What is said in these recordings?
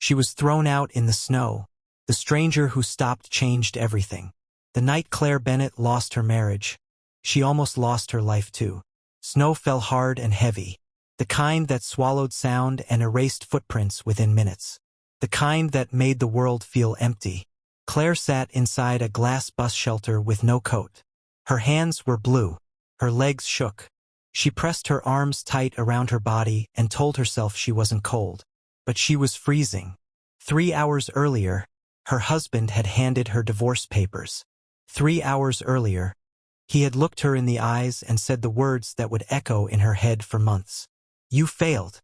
She was thrown out in the snow. The stranger who stopped changed everything. The night Claire Bennett lost her marriage, she almost lost her life too. Snow fell hard and heavy. The kind that swallowed sound and erased footprints within minutes. The kind that made the world feel empty. Claire sat inside a glass bus shelter with no coat. Her hands were blue. Her legs shook. She pressed her arms tight around her body and told herself she wasn't cold. But she was freezing. 3 hours earlier, her husband had handed her divorce papers. 3 hours earlier, he had looked her in the eyes and said the words that would echo in her head for months. You failed.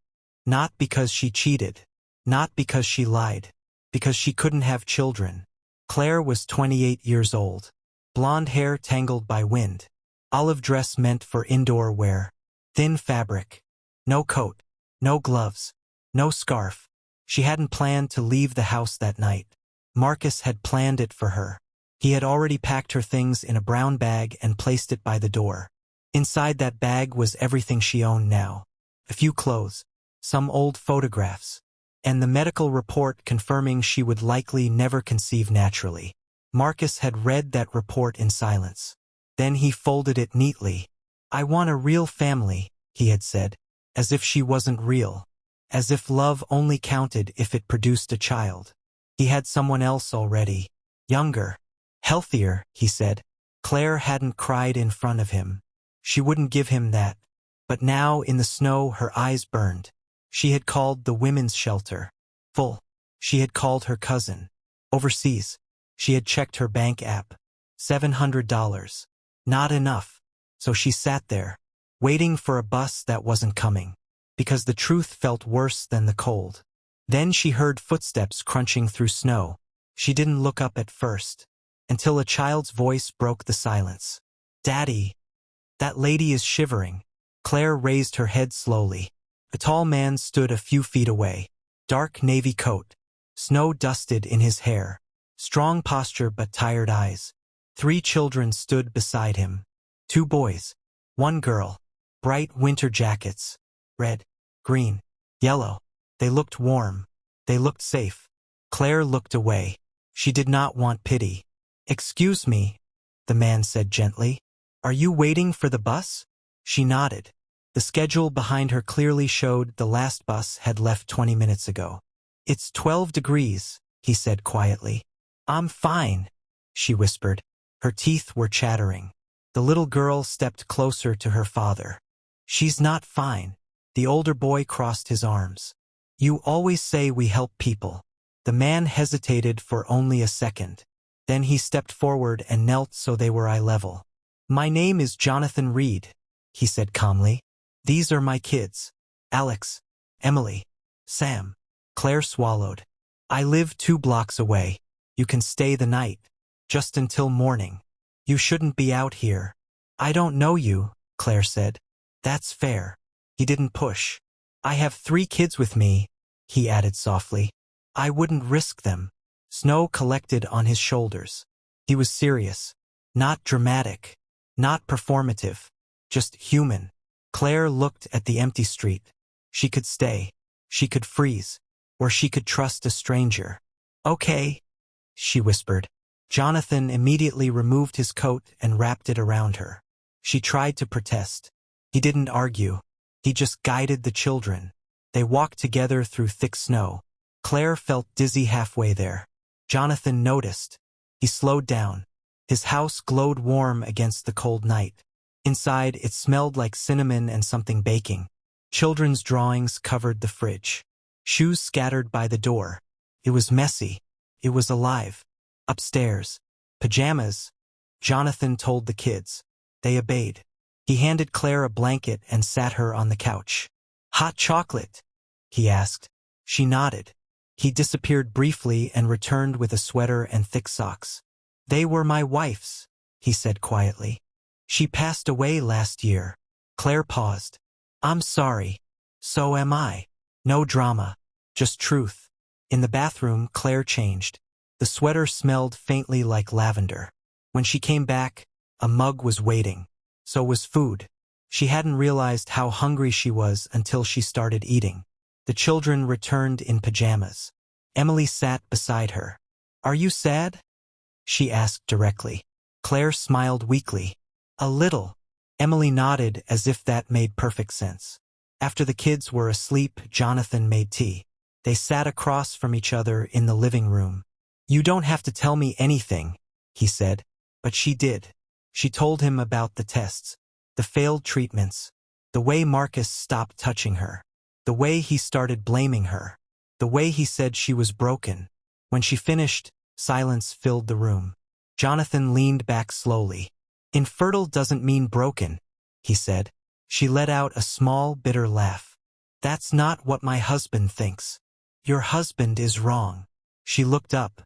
Not because she cheated. Not because she lied. Because she couldn't have children. Claire was 28 years old. Blonde hair tangled by wind. Olive dress meant for indoor wear. Thin fabric. No coat. No gloves. No scarf. She hadn't planned to leave the house that night. Marcus had planned it for her. He had already packed her things in a brown bag and placed it by the door. Inside that bag was everything she owned now. A few clothes. Some old photographs. And the medical report confirming she would likely never conceive naturally. Marcus had read that report in silence. Then he folded it neatly. I want a real family, he had said, as if she wasn't real. As if love only counted if it produced a child. He had someone else already. Younger. Healthier, he said. Claire hadn't cried in front of him. She wouldn't give him that. But now, in the snow, her eyes burned. She had called the women's shelter. Full. She had called her cousin. Overseas. She had checked her bank app. $700. Not enough. So she sat there, waiting for a bus that wasn't coming. Because the truth felt worse than the cold. Then she heard footsteps crunching through snow. She didn't look up at first. Until a child's voice broke the silence. Daddy. That lady is shivering. Claire raised her head slowly. A tall man stood a few feet away. Dark navy coat. Snow dusted in his hair. Strong posture but tired eyes. 3 children stood beside him. 2 boys. 1 girl. Bright winter jackets. Red. Green. Yellow. They looked warm. They looked safe. Claire looked away. She did not want pity. Excuse me, the man said gently. Are you waiting for the bus? She nodded. The schedule behind her clearly showed the last bus had left 20 minutes ago. It's 12 degrees, he said quietly. I'm fine, she whispered. Her teeth were chattering. The little girl stepped closer to her father. She's not fine. The older boy crossed his arms. You always say we help people. The man hesitated for only a second. Then he stepped forward and knelt so they were eye level. My name is Jonathan Reed, he said calmly. These are my kids. Alex, Emily, Sam. Claire swallowed. I live 2 blocks away. You can stay the night. Just until morning. You shouldn't be out here. I don't know you, Claire said. That's fair. He didn't push. I have 3 kids with me, he added softly. I wouldn't risk them. Snow collected on his shoulders. He was serious. Not dramatic. Not performative. Just human. Claire looked at the empty street. She could stay. She could freeze. Or she could trust a stranger. Okay, she whispered. Jonathan immediately removed his coat and wrapped it around her. She tried to protest. He didn't argue. He just guided the children. They walked together through thick snow. Claire felt dizzy halfway there. Jonathan noticed. He slowed down. His house glowed warm against the cold night. Inside, it smelled like cinnamon and something baking. Children's drawings covered the fridge. Shoes scattered by the door. It was messy. It was alive. Upstairs. Pajamas. Jonathan told the kids. They obeyed. He handed Claire a blanket and sat her on the couch. Hot chocolate? He asked. She nodded. He disappeared briefly and returned with a sweater and thick socks. They were my wife's, he said quietly. She passed away last year. Claire paused. I'm sorry. So am I. No drama. Just truth. In the bathroom, Claire changed. The sweater smelled faintly like lavender. When she came back, a mug was waiting. So was food. She hadn't realized how hungry she was until she started eating. The children returned in pajamas. Emily sat beside her. "Are you sad?" she asked directly. Claire smiled weakly. "A little." Emily nodded as if that made perfect sense. After the kids were asleep, Jonathan made tea. They sat across from each other in the living room. "You don't have to tell me anything," he said. But she did. She told him about the tests, the failed treatments, the way Marcus stopped touching her, the way he started blaming her, the way he said she was broken. When she finished, silence filled the room. Jonathan leaned back slowly. "Infertile doesn't mean broken," he said. She let out a small, bitter laugh. "That's not what my husband thinks. Your husband is wrong." She looked up.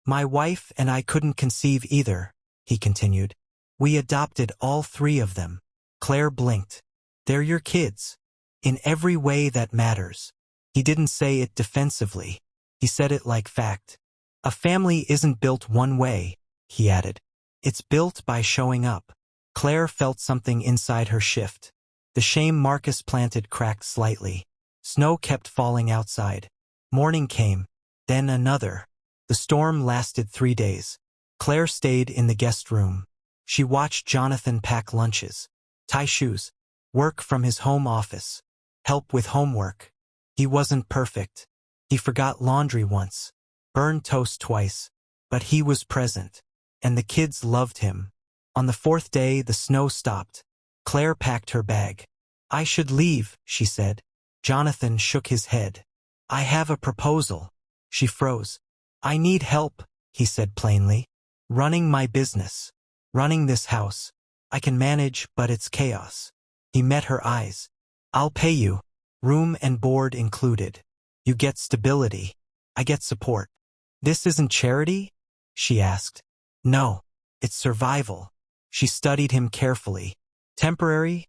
"My wife and I couldn't conceive either," he continued. "We adopted all 3 of them." Claire blinked. "They're your kids. In every way that matters." He didn't say it defensively. He said it like fact. "A family isn't built one way," he added. "It's built by showing up." Claire felt something inside her shift. The shame Marcus planted cracked slightly. Snow kept falling outside. Morning came, then another. The storm lasted 3 days. Claire stayed in the guest room. She watched Jonathan pack lunches, tie shoes, work from his home office, help with homework. He wasn't perfect. He forgot laundry once, burned toast twice, but he was present. And the kids loved him. On the 4th day, the snow stopped. Claire packed her bag. "I should leave," she said. Jonathan shook his head. "I have a proposal." She froze. "I need help," he said plainly. "Running my business. Running this house. I can manage, but it's chaos." He met her eyes. "I'll pay you. Room and board included. You get stability. I get support." "This isn't charity?" she asked. "No. It's survival." She studied him carefully. "Temporary?"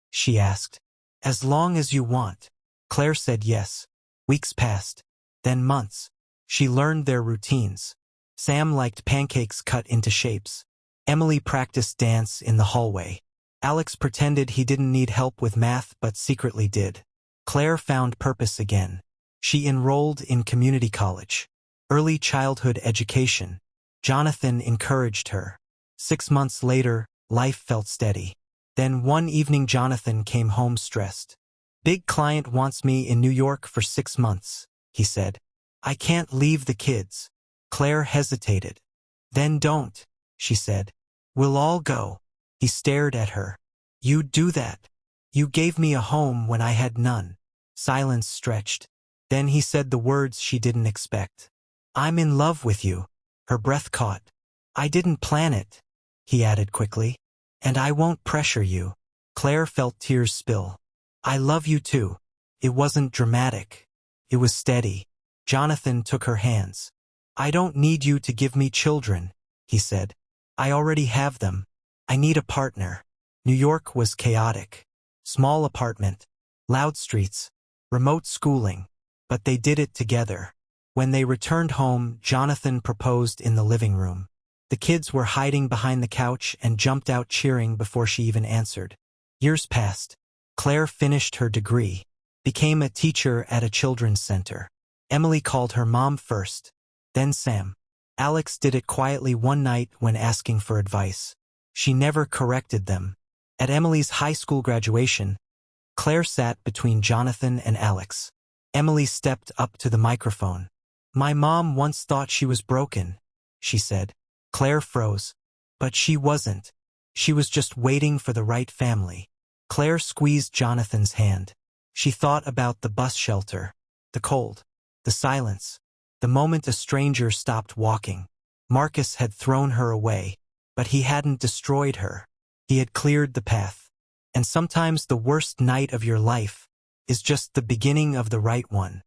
she asked. "As long as you want." Claire said yes. Weeks passed. Then months. She learned their routines. Sam liked pancakes cut into shapes. Emily practiced dance in the hallway. Alex pretended he didn't need help with math but secretly did. Claire found purpose again. She enrolled in community college. Early childhood education. Jonathan encouraged her. 6 months later, life felt steady. Then one evening Jonathan came home stressed. "Big client wants me in New York for 6 months," he said. "I can't leave the kids." Claire hesitated. "Then don't," she said. "We'll all go." He stared at her. "You'd do that. You gave me a home when I had none." Silence stretched. Then he said the words she didn't expect. "I'm in love with you." Her breath caught. "I didn't plan it," he added quickly. "And I won't pressure you." Claire felt tears spill. "I love you too." It wasn't dramatic. It was steady. Jonathan took her hands. "I don't need you to give me children," he said. "I already have them. I need a partner." New York was chaotic. Small apartment, loud streets, remote schooling. But they did it together. When they returned home, Jonathan proposed in the living room. The kids were hiding behind the couch and jumped out cheering before she even answered. Years passed. Claire finished her degree, became a teacher at a children's center. Emily called her mom first, then Sam. Alex did it quietly one night when asking for advice. She never corrected them. At Emily's high school graduation, Claire sat between Jonathan and Alex. Emily stepped up to the microphone. "My mom once thought she was broken," she said. Claire froze. But she wasn't. She was just waiting for the right family. Claire squeezed Jonathan's hand. She thought about the bus shelter, the cold, the silence, the moment a stranger stopped walking. Marcus had thrown her away, but he hadn't destroyed her. He had cleared the path. And sometimes the worst night of your life is just the beginning of the right one.